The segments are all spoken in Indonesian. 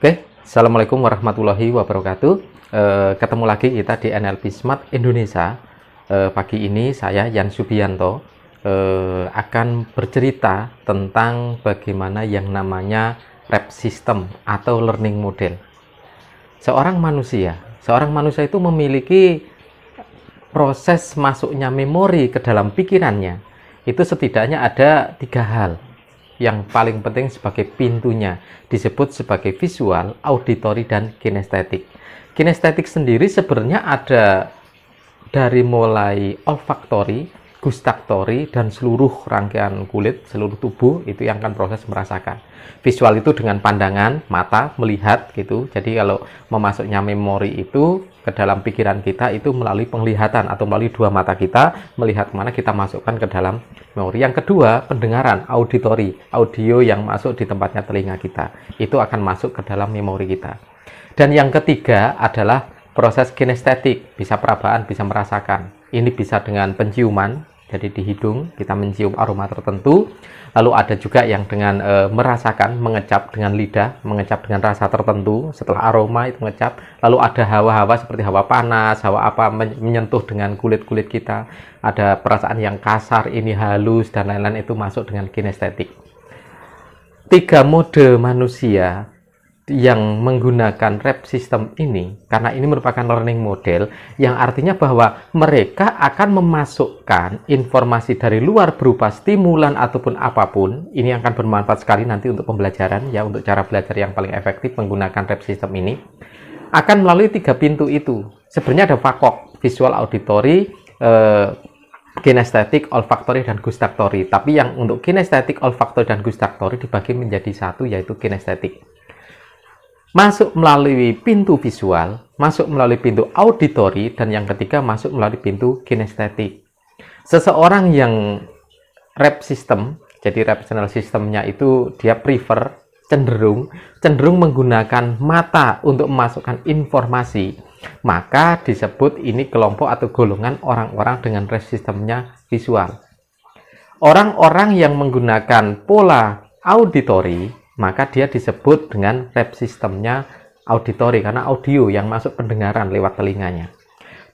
Oke, Assalamualaikum warahmatullahi wabarakatuh. Ketemu lagi kita di NLP Smart Indonesia. Pagi ini saya Yan Subianto akan bercerita tentang bagaimana yang namanya rep system atau learning model. Seorang manusia itu memiliki proses masuknya memori ke dalam pikirannya. Itu setidaknya ada 3 hal. Yang paling penting sebagai pintunya disebut sebagai visual, auditory, dan kinestetik. Kinestetik sendiri sebenarnya ada dari mulai olfaktori, gustatory, dan seluruh rangkaian kulit, seluruh tubuh itu yang akan proses merasakan. Visual itu dengan pandangan, mata, melihat gitu. Jadi kalau memasuknya memori itu ke dalam pikiran kita itu melalui penglihatan atau melalui 2 mata kita melihat mana kita masukkan ke dalam memori. Yang kedua, pendengaran, auditory, audio yang masuk di tempatnya telinga kita itu akan masuk ke dalam memori kita. Dan yang ketiga adalah proses kinestetik, bisa perabaan, bisa merasakan. Ini bisa dengan penciuman, jadi di hidung kita mencium aroma tertentu. Lalu ada juga yang dengan merasakan, mengecap dengan lidah, mengecap dengan rasa tertentu. Setelah aroma itu mengecap. Lalu ada hawa-hawa seperti hawa panas, hawa apa menyentuh dengan kulit-kulit kita. Ada perasaan yang kasar, ini halus dan lain-lain, itu masuk dengan kinestetik. 3 mode manusia yang menggunakan rep system ini, karena ini merupakan learning model, yang artinya bahwa mereka akan memasukkan informasi dari luar berupa stimulan ataupun apapun. Ini akan bermanfaat sekali nanti untuk pembelajaran ya, untuk cara belajar yang paling efektif menggunakan rep system ini akan melalui 3 pintu itu. Sebenarnya ada VAKOK, visual, auditory, kinestetik, olfaktori, dan gustatory. Tapi yang untuk kinestetik, olfaktori, dan gustatory dibagi menjadi 1, yaitu kinestetik. Masuk melalui pintu visual, masuk melalui pintu auditory, dan yang ketiga masuk melalui pintu kinestetik. Seseorang yang rep system, jadi reputational systemnya itu dia prefer, cenderung menggunakan mata untuk memasukkan informasi, maka disebut ini kelompok atau golongan orang-orang dengan rep systemnya visual. Orang-orang yang menggunakan pola auditory, maka dia disebut dengan rep systemnya auditory, karena audio yang masuk pendengaran lewat telinganya.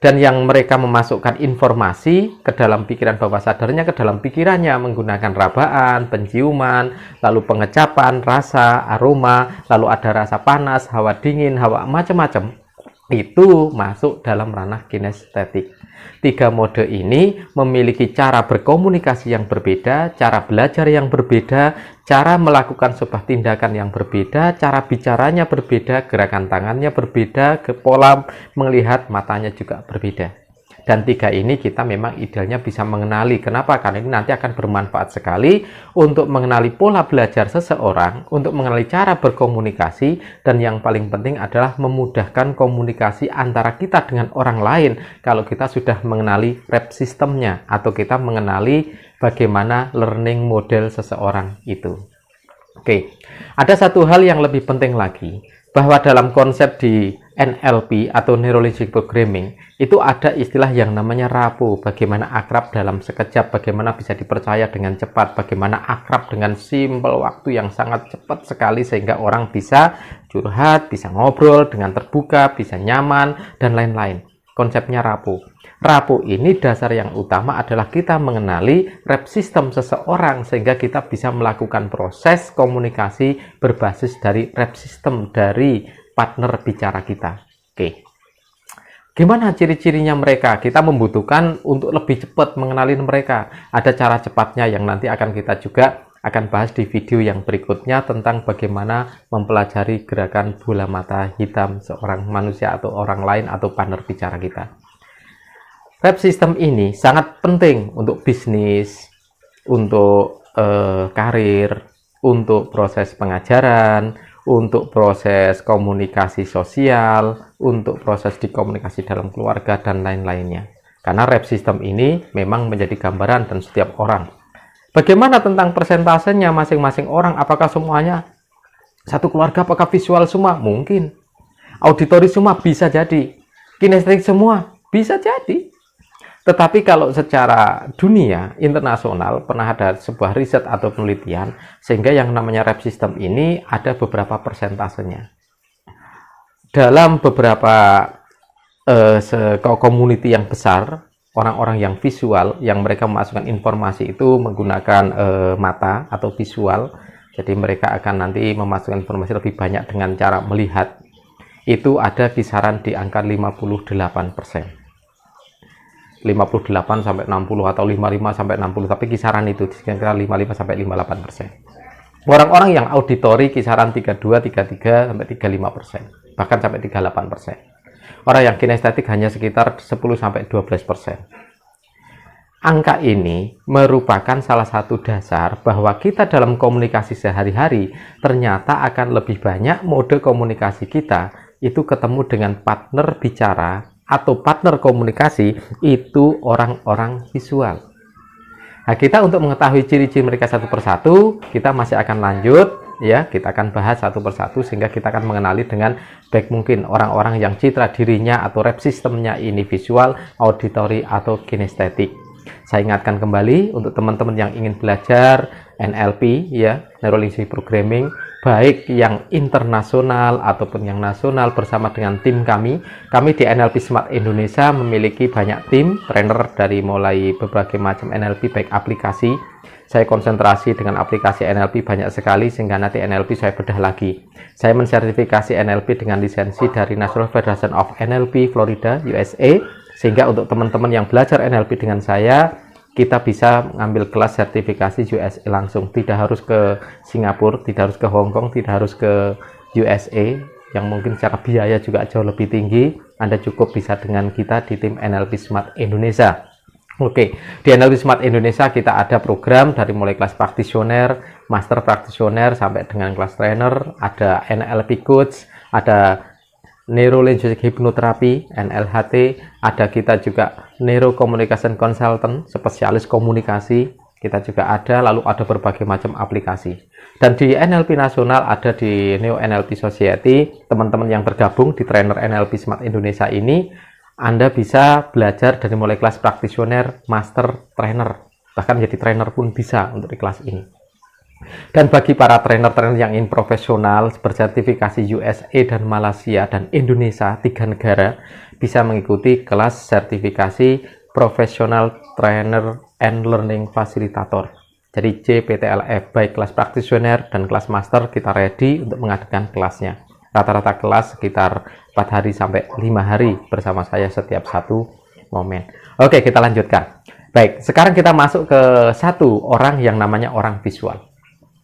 Dan yang mereka memasukkan informasi ke dalam pikiran bawah sadarnya, ke dalam pikirannya menggunakan rabaan, penciuman, lalu pengecapan, rasa, aroma, lalu ada rasa panas, hawa dingin, hawa macam-macam, itu masuk dalam ranah kinestetik. 3 mode ini memiliki cara berkomunikasi yang berbeda, cara belajar yang berbeda, cara melakukan sebuah tindakan yang berbeda, cara bicaranya berbeda, gerakan tangannya berbeda, pola melihat matanya juga berbeda. Dan 3 ini kita memang idealnya bisa mengenali. Kenapa? Karena ini nanti akan bermanfaat sekali untuk mengenali pola belajar seseorang, untuk mengenali cara berkomunikasi, dan yang paling penting adalah memudahkan komunikasi antara kita dengan orang lain kalau kita sudah mengenali rep systemnya atau kita mengenali bagaimana learning model seseorang itu. Oke, ada satu hal yang lebih penting lagi, bahwa dalam konsep di NLP atau Neuro Linguistic Programming itu ada istilah yang namanya RAPO, bagaimana akrab dalam sekejap, bagaimana bisa dipercaya dengan cepat, bagaimana akrab dengan simpel waktu yang sangat cepat sekali sehingga orang bisa curhat, bisa ngobrol dengan terbuka, bisa nyaman, dan lain-lain. Konsepnya RAPO. RAPO ini dasar yang utama adalah kita mengenali rep system seseorang sehingga kita bisa melakukan proses komunikasi berbasis dari rep system dari partner bicara kita. Oke. Gimana ciri-cirinya mereka? Kita membutuhkan untuk lebih cepat mengenali mereka. Ada cara cepatnya yang nanti akan kita juga akan bahas di video yang berikutnya tentang bagaimana mempelajari gerakan bola mata hitam seorang manusia atau orang lain atau partner bicara kita. Rep system ini sangat penting untuk bisnis, untuk karir, untuk proses pengajaran, untuk proses komunikasi sosial, untuk proses dikomunikasi dalam keluarga, dan lain-lainnya. Karena rep system ini memang menjadi gambaran dan setiap orang. Bagaimana tentang persentasenya masing-masing orang? Apakah semuanya satu keluarga? Apakah visual semua? Mungkin. Auditory semua? Bisa jadi. Kinestetik semua? Bisa jadi. Tetapi kalau secara dunia internasional pernah ada sebuah riset atau penelitian sehingga yang namanya rep system ini ada beberapa persentasenya. dalam beberapa community yang besar, orang-orang yang visual, yang mereka memasukkan informasi itu menggunakan mata atau visual, jadi mereka akan nanti memasukkan informasi lebih banyak dengan cara melihat, itu ada kisaran di angka 58%. 58 sampai 60 atau 55 sampai 60, tapi kisaran itu kira-kira 55 sampai 58%. Orang-orang yang auditori kisaran 32, 33 sampai 35%, bahkan sampai 38%. Orang yang kinestetik hanya sekitar 10 sampai 12%. Angka ini merupakan salah satu dasar bahwa kita dalam komunikasi sehari-hari ternyata akan lebih banyak mode komunikasi kita itu ketemu dengan partner bicara atau partner komunikasi itu orang-orang visual. Nah, kita untuk mengetahui ciri-ciri mereka satu persatu, kita masih akan lanjut ya, kita akan bahas satu persatu sehingga kita akan mengenali dengan baik mungkin orang-orang yang citra dirinya atau rep sistemnya ini visual, auditory atau kinestetik. Saya ingatkan kembali untuk teman-teman yang ingin belajar NLP ya, Neuro Linguistic Programming, baik yang internasional ataupun yang nasional bersama dengan tim kami di NLP Smart Indonesia memiliki banyak tim trainer dari mulai berbagai macam NLP baik aplikasi. Saya konsentrasi dengan aplikasi NLP banyak sekali sehingga nanti NLP saya bedah lagi. Saya mensertifikasi NLP dengan lisensi dari National Federation of NLP Florida USA, sehingga untuk teman-teman yang belajar NLP dengan saya, kita bisa mengambil kelas sertifikasi USA langsung, tidak harus ke Singapura, tidak harus ke Hong Kong, tidak harus ke USA yang mungkin secara biaya juga jauh lebih tinggi. Anda cukup bisa dengan kita di tim NLP Smart Indonesia. Oke, di NLP Smart Indonesia kita ada program dari mulai kelas praktisioner, master praktisioner sampai dengan kelas trainer, ada NLP coach, ada Neuro Linguistic Hypnotherapy NLHT, ada kita juga Neuro Communication Consultant, spesialis komunikasi, kita juga ada, lalu ada berbagai macam aplikasi. Dan di NLP nasional ada di Neo NLP Society, teman-teman yang tergabung di trainer NLP Smart Indonesia ini, Anda bisa belajar dari mulai kelas praktisioner, master, trainer, bahkan jadi trainer pun bisa untuk di kelas ini. Dan bagi para trainer-trainer yang ingin profesional bersertifikasi USA dan Malaysia dan Indonesia, 3 negara, bisa mengikuti kelas sertifikasi Professional Trainer and Learning Facilitator. Jadi JPTLF, baik kelas praktisioner dan kelas master kita ready untuk mengadakan kelasnya. Rata-rata kelas sekitar 4 hari sampai 5 hari bersama saya setiap satu momen. Oke, kita lanjutkan. Baik, sekarang kita masuk ke satu orang yang namanya orang visual.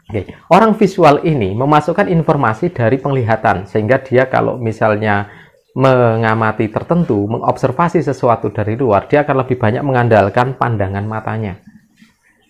Oke, orang visual ini memasukkan informasi dari penglihatan, sehingga dia kalau misalnya mengamati tertentu, mengobservasi sesuatu dari luar, dia akan lebih banyak mengandalkan pandangan matanya.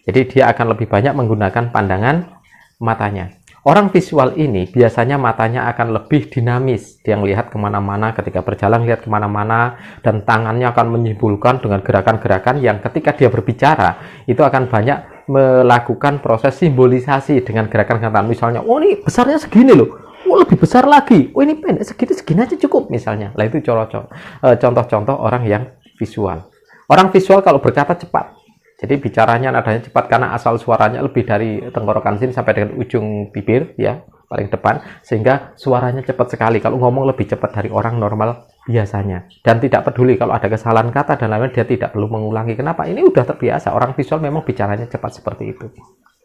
Jadi dia akan lebih banyak menggunakan pandangan matanya. Orang visual ini biasanya matanya akan lebih dinamis. Dia melihat kemana-mana, ketika berjalan lihat kemana-mana, dan tangannya akan menyimpulkan dengan gerakan-gerakan yang ketika dia berbicara, itu akan banyak melakukan proses simbolisasi dengan gerakan-gerakan. Misalnya, oh ini besarnya segini loh, oh lebih besar lagi, oh ini pendek segini aja cukup misalnya. Nah itu contoh-contoh orang yang visual. Orang visual kalau berkata cepat, jadi bicaranya nadanya cepat karena asal suaranya lebih dari tenggorokan sini sampai dengan ujung bibir ya, paling depan, sehingga suaranya cepat sekali. Kalau ngomong lebih cepat dari orang normal biasanya, dan tidak peduli kalau ada kesalahan kata dan lain-lain, dia tidak perlu mengulangi. Kenapa? Ini udah terbiasa. Orang visual memang bicaranya cepat seperti itu.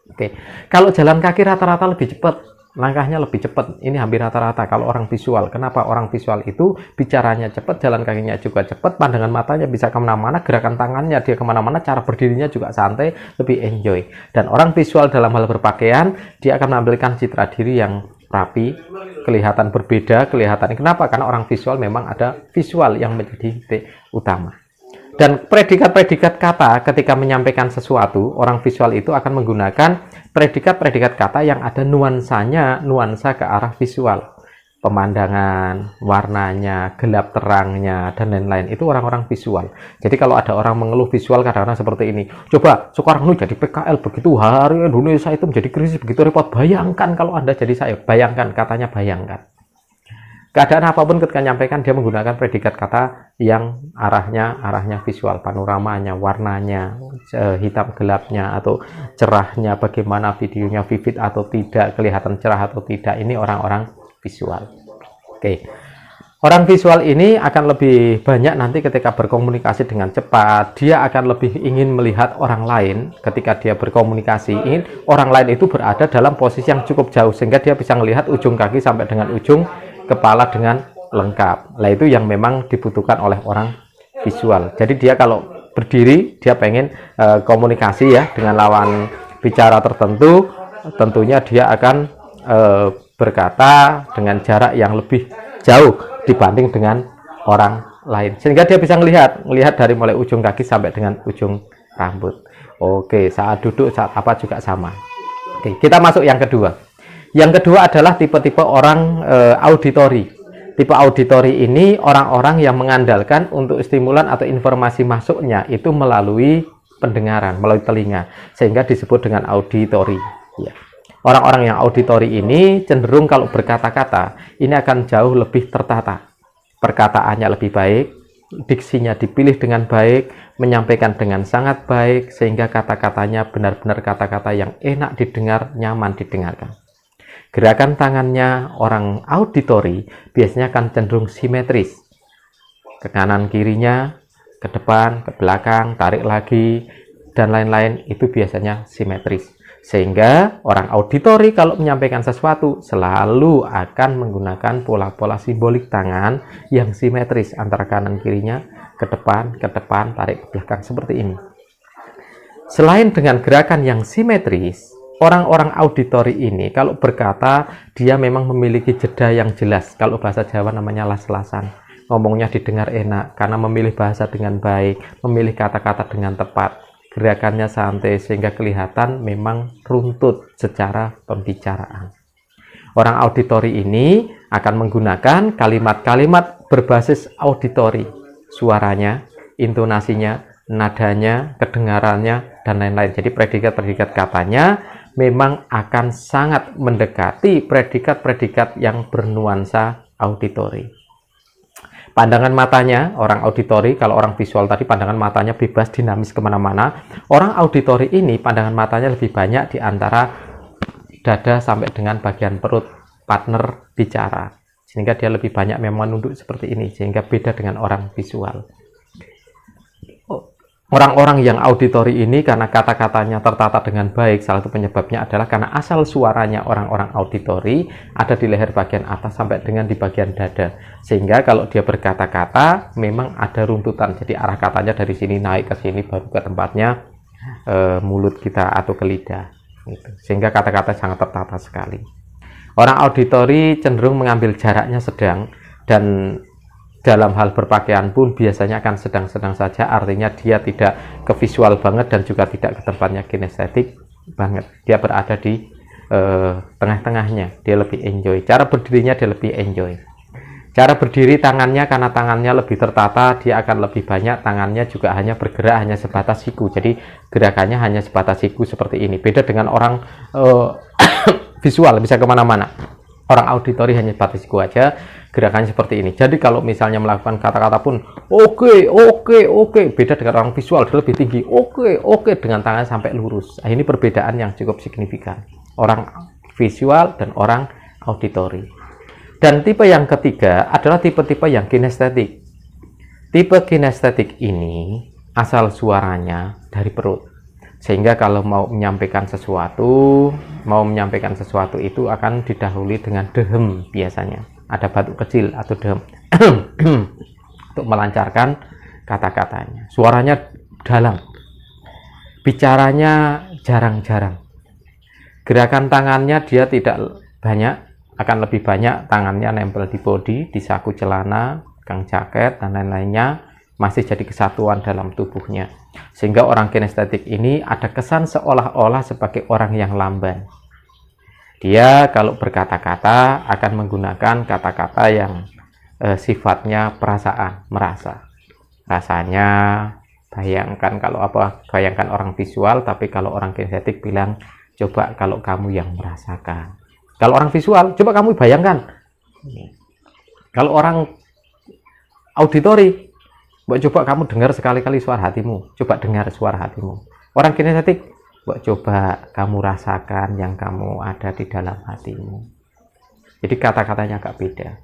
Oke, kalau jalan kaki rata-rata lebih cepat, langkahnya lebih cepat. Ini hampir rata-rata kalau orang visual. Kenapa? Orang visual itu bicaranya cepat, jalan kakinya juga cepat, pandangan matanya bisa kemana-mana, gerakan tangannya dia kemana-mana, cara berdirinya juga santai, lebih enjoy. Dan orang visual dalam hal berpakaian, dia akan menampilkan citra diri yang rapi, kelihatan berbeda, kelihatan. Kenapa? Karena orang visual memang ada visual yang menjadi titik utama. Dan predikat-predikat kata ketika menyampaikan sesuatu, orang visual itu akan menggunakan predikat-predikat kata yang ada nuansanya, nuansa ke arah visual. Pemandangan, warnanya, gelap terangnya, dan lain-lain. Itu orang-orang visual. Jadi kalau ada orang mengeluh visual kadang-kadang seperti ini. Coba, sekarang ini jadi PKL begitu, hari Indonesia itu menjadi krisis begitu repot. Bayangkan kalau Anda jadi saya. Bayangkan, katanya bayangkan. Keadaan apapun ketika menyampaikan dia menggunakan predikat kata yang arahnya visual, panoramanya, warnanya, hitam gelapnya atau cerahnya, bagaimana videonya vivid atau tidak, kelihatan cerah atau tidak. Ini orang-orang visual. Oke. Orang visual ini akan lebih banyak nanti ketika berkomunikasi dengan cepat. Dia akan lebih ingin melihat orang lain ketika dia berkomunikasi. Ingin orang lain itu berada dalam posisi yang cukup jauh sehingga dia bisa melihat ujung kaki sampai dengan ujung kepala dengan lengkap. Nah, itu yang memang dibutuhkan oleh orang visual. Jadi dia kalau berdiri, dia pengen komunikasi ya dengan lawan bicara tertentu, tentunya dia akan berkata dengan jarak yang lebih jauh dibanding dengan orang lain, sehingga dia bisa melihat dari mulai ujung kaki sampai dengan ujung rambut. Oke, saat duduk, saat apa juga sama. Oke, kita masuk yang kedua. Yang kedua adalah tipe-tipe orang auditori. Tipe auditori ini orang-orang yang mengandalkan untuk stimulan atau informasi masuknya itu melalui pendengaran, melalui telinga, sehingga disebut dengan auditori. Ya. Orang-orang yang auditori ini cenderung kalau berkata-kata ini akan jauh lebih tertata, perkataannya lebih baik, diksinya dipilih dengan baik, menyampaikan dengan sangat baik, sehingga kata-katanya benar-benar kata-kata yang enak didengar, nyaman didengarkan. Gerakan tangannya orang auditori biasanya akan cenderung simetris, ke kanan kirinya, ke depan, ke belakang, tarik lagi, dan lain-lain, itu biasanya simetris. Sehingga orang auditori kalau menyampaikan sesuatu selalu akan menggunakan pola-pola simbolik tangan yang simetris antara kanan kirinya, ke depan, tarik ke belakang, seperti ini. Selain dengan gerakan yang simetris, orang-orang auditori ini kalau berkata dia memang memiliki jeda yang jelas. Kalau bahasa Jawa namanya las-lasan. Ngomongnya didengar enak karena memilih bahasa dengan baik, memilih kata-kata dengan tepat. Gerakannya santai sehingga kelihatan memang runtut secara pembicaraan. Orang auditori ini akan menggunakan kalimat-kalimat berbasis auditori. Suaranya, intonasinya, nadanya, kedengarannya, dan lain-lain. Jadi predikat-predikat katanya memang akan sangat mendekati predikat-predikat yang bernuansa auditori. Pandangan matanya, orang auditori, kalau orang visual tadi pandangan matanya bebas, dinamis kemana-mana. Orang auditori ini pandangan matanya lebih banyak di antara dada sampai dengan bagian perut partner bicara. Sehingga dia lebih banyak memang menunduk seperti ini, sehingga beda dengan orang visual. Orang-orang yang auditori ini karena kata-katanya tertata dengan baik, salah satu penyebabnya adalah karena asal suaranya orang-orang auditori ada di leher bagian atas sampai dengan di bagian dada. Sehingga kalau dia berkata-kata memang ada runtutan. Jadi arah katanya dari sini naik ke sini baru ke tempatnya mulut kita atau ke lidah. Gitu. Sehingga kata-kata sangat tertata sekali. Orang auditori cenderung mengambil jaraknya sedang, dan dalam hal berpakaian pun biasanya akan sedang-sedang saja, artinya dia tidak ke visual banget dan juga tidak ke tempatnya kinestetik banget. Dia berada di tengah-tengahnya, dia lebih enjoy. Cara berdirinya dia lebih enjoy. Cara berdiri tangannya, karena tangannya lebih tertata, dia akan lebih banyak tangannya juga hanya bergerak hanya sebatas siku. Jadi gerakannya hanya sebatas siku seperti ini. Beda dengan orang visual bisa kemana-mana. Orang auditori hanya sebatas siku aja, gerakannya seperti ini. Jadi kalau misalnya melakukan kata-kata pun oke, beda dengan orang visual, dia lebih tinggi oke dengan tangan sampai lurus. Nah, ini perbedaan yang cukup signifikan orang visual dan orang auditori. Dan tipe yang ketiga adalah tipe-tipe yang kinestetik. Tipe kinestetik ini asal suaranya dari perut, sehingga kalau mau menyampaikan sesuatu itu akan didahului dengan dehem. Biasanya ada batuk kecil atau dehem untuk melancarkan kata-katanya. Suaranya dalam, bicaranya jarang-jarang. Gerakan tangannya dia tidak banyak, akan lebih banyak tangannya nempel di body, di saku celana, kang jaket, dan lain-lainnya, masih jadi kesatuan dalam tubuhnya. Sehingga orang kinestetik ini ada kesan seolah-olah sebagai orang yang lamban. Dia kalau berkata-kata akan menggunakan kata-kata yang sifatnya perasaan, merasa. Rasanya, bayangkan orang visual, tapi kalau orang kinestetik bilang, coba kalau kamu yang merasakan. Kalau orang visual, coba kamu bayangkan. Kalau orang auditori, coba kamu dengar sekali-kali suara hatimu. Coba dengar suara hatimu. Orang kinestetik, coba kamu rasakan yang kamu ada di dalam hatimu. Jadi kata-katanya agak beda.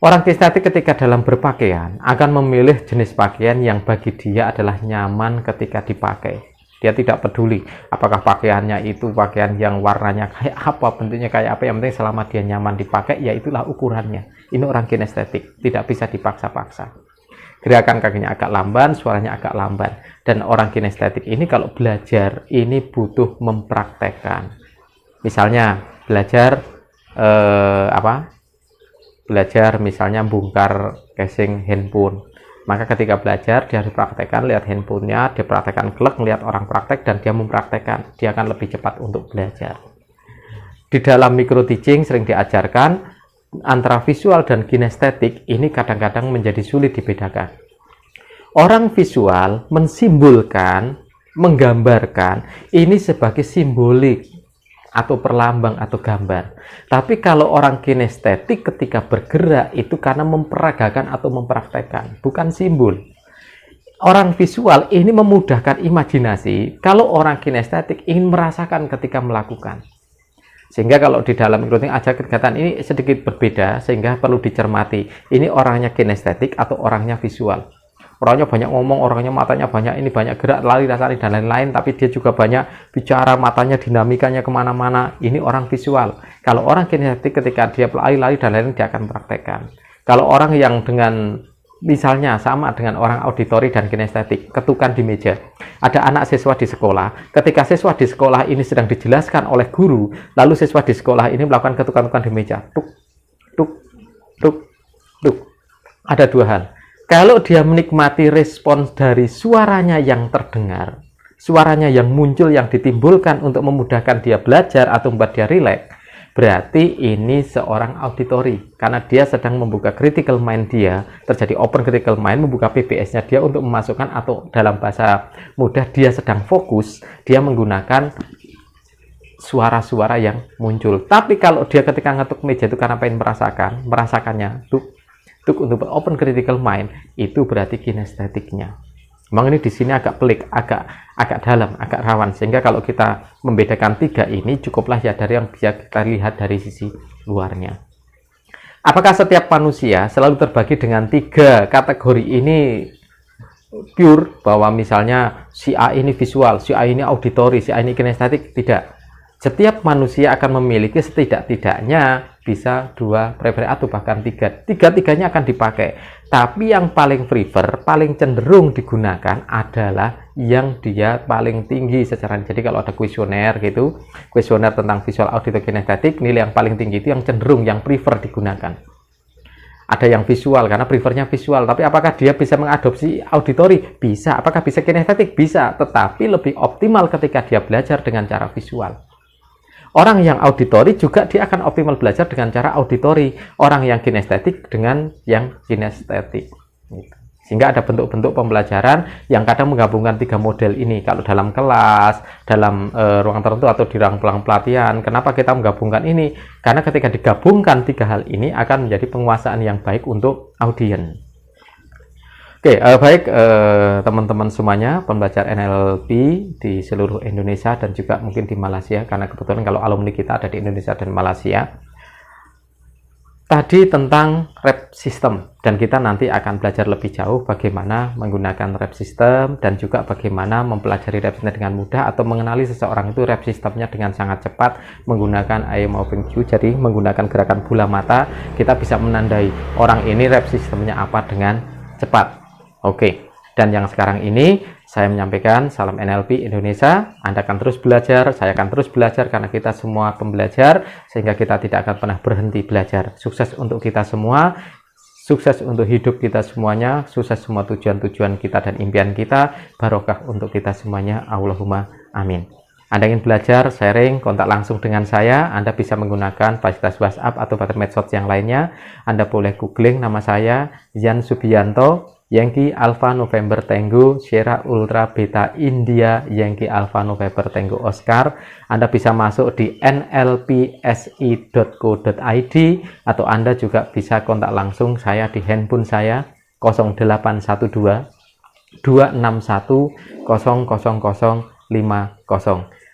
Orang kinestetik ketika dalam berpakaian akan memilih jenis pakaian yang bagi dia adalah nyaman ketika dipakai. Dia tidak peduli apakah pakaiannya itu pakaian yang warnanya kayak apa, bentuknya kayak apa, yang penting selama dia nyaman dipakai, ya itulah ukurannya. Ini orang kinestetik, tidak bisa dipaksa-paksa. Gerakan kakinya agak lamban, suaranya agak lamban. Dan orang kinestetik ini kalau belajar, ini butuh mempraktekkan. Misalnya belajar belajar misalnya bongkar casing handphone. Maka ketika belajar dia harus praktekkan, lihat handphonenya, dia praktekkan, klek, melihat orang praktek, dan dia mempraktekkan, dia akan lebih cepat untuk belajar. Di dalam micro teaching sering diajarkan antara visual dan kinestetik ini kadang-kadang menjadi sulit dibedakan. Orang visual mensimbolkan, menggambarkan ini sebagai simbolik atau perlambang atau gambar. Tapi kalau orang kinestetik ketika bergerak itu karena memperagakan atau mempraktekkan, bukan simbol. Orang visual ini memudahkan imajinasi, kalau orang kinestetik ingin merasakan ketika melakukan. Sehingga kalau di dalam micro teaching ajar kegiatan ini sedikit berbeda, sehingga perlu dicermati, ini orangnya kinestetik atau orangnya visual. Orangnya banyak ngomong, orangnya matanya banyak, ini banyak gerak, lari, dan lain-lain, tapi dia juga banyak bicara, matanya dinamikanya kemana-mana. Ini orang visual. Kalau orang kinestetik ketika dia lari, dan lain-lain, dia akan praktekkan. Kalau orang yang dengan, misalnya sama dengan orang auditori dan kinestetik, ketukan di meja. Ada anak siswa di sekolah, ketika siswa di sekolah ini sedang dijelaskan oleh guru, lalu siswa di sekolah ini melakukan ketukan-ketukan di meja. Tuk, tuk, tuk, tuk. Ada dua hal. Kalau dia menikmati respons dari suaranya yang terdengar, suaranya yang muncul, yang ditimbulkan untuk memudahkan dia belajar atau membuat dia rileks, berarti ini seorang auditori. Karena dia sedang membuka critical mind dia, terjadi open critical mind, membuka PBS-nya dia untuk memasukkan, atau dalam bahasa mudah dia sedang fokus, dia menggunakan suara-suara yang muncul. Tapi kalau dia ketika ngetuk meja itu karena pengen merasakannya, untuk open critical mind, itu berarti kinestetiknya. Memang ini di sini agak pelik, agak dalam, agak rawan, sehingga kalau kita membedakan tiga ini cukuplah ya dari yang bisa kita lihat dari sisi luarnya. Apakah setiap manusia selalu terbagi dengan tiga kategori ini pure, bahwa misalnya si A ini visual, si A ini auditori, si A ini kinestetik? Tidak. Setiap manusia akan memiliki setidak-tidaknya bisa dua prefer atau bahkan tiga-tiganya akan dipakai. Tapi yang paling prefer, paling cenderung digunakan adalah yang dia paling tinggi secara. Jadi kalau ada kuesioner gitu, kuesioner tentang visual, auditori, kinestetik, nilai yang paling tinggi itu yang cenderung, yang prefer digunakan. Ada yang visual karena prefernya visual, tapi apakah dia bisa mengadopsi auditori? Bisa. Apakah bisa kinestetik? Bisa, tetapi lebih optimal ketika dia belajar dengan cara visual. Orang yang auditori juga dia akan optimal belajar dengan cara auditori. Orang yang kinestetik dengan yang kinestetik. Sehingga ada bentuk-bentuk pembelajaran yang kadang menggabungkan tiga model ini. Kalau dalam kelas, dalam ruang tertentu, atau di ruang pelatihan, kenapa kita menggabungkan ini? Karena ketika digabungkan tiga hal ini akan menjadi penguasaan yang baik untuk audiens. Oke, baik teman-teman semuanya, pembelajar NLP di seluruh Indonesia dan juga mungkin di Malaysia, karena kebetulan kalau alumni kita ada di Indonesia dan Malaysia. Tadi tentang rep system, dan kita nanti akan belajar lebih jauh bagaimana menggunakan rep system dan juga bagaimana mempelajari rep system dengan mudah, atau mengenali seseorang itu rep systemnya dengan sangat cepat menggunakan eye moving cue. Jadi menggunakan gerakan bola mata kita bisa menandai orang ini rep systemnya apa dengan cepat. Oke, dan yang sekarang ini saya menyampaikan salam NLP Indonesia. Anda akan terus belajar, saya akan terus belajar, karena kita semua pembelajar, sehingga kita tidak akan pernah berhenti belajar. Sukses untuk kita semua, sukses untuk hidup kita semuanya, sukses semua tujuan-tujuan kita dan impian kita, barokah untuk kita semuanya, Allahumma amin. Anda ingin belajar, sharing, kontak langsung dengan saya. Anda bisa menggunakan fasilitas WhatsApp atau medsos yang lainnya. Anda boleh googling nama saya, Yan Subianto, Yankee Alpha November Tango Sierra Ultra Beta India Yankee Alpha November Tango Oscar. Anda bisa masuk di nlpsi.co.id, atau Anda juga bisa kontak langsung saya di handphone saya 0812 261 00050.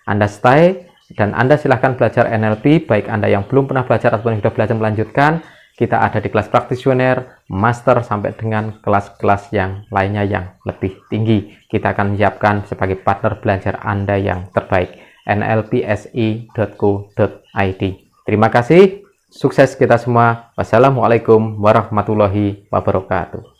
Anda stay dan Anda silahkan belajar NLP, baik Anda yang belum pernah belajar ataupun yang sudah belajar melanjutkan. Kita ada di kelas praktisioner, master, sampai dengan kelas-kelas yang lainnya yang lebih tinggi. Kita akan menyiapkan sebagai partner belajar Anda yang terbaik. nlpsi.co.id. Terima kasih, sukses kita semua. Wassalamualaikum warahmatullahi wabarakatuh.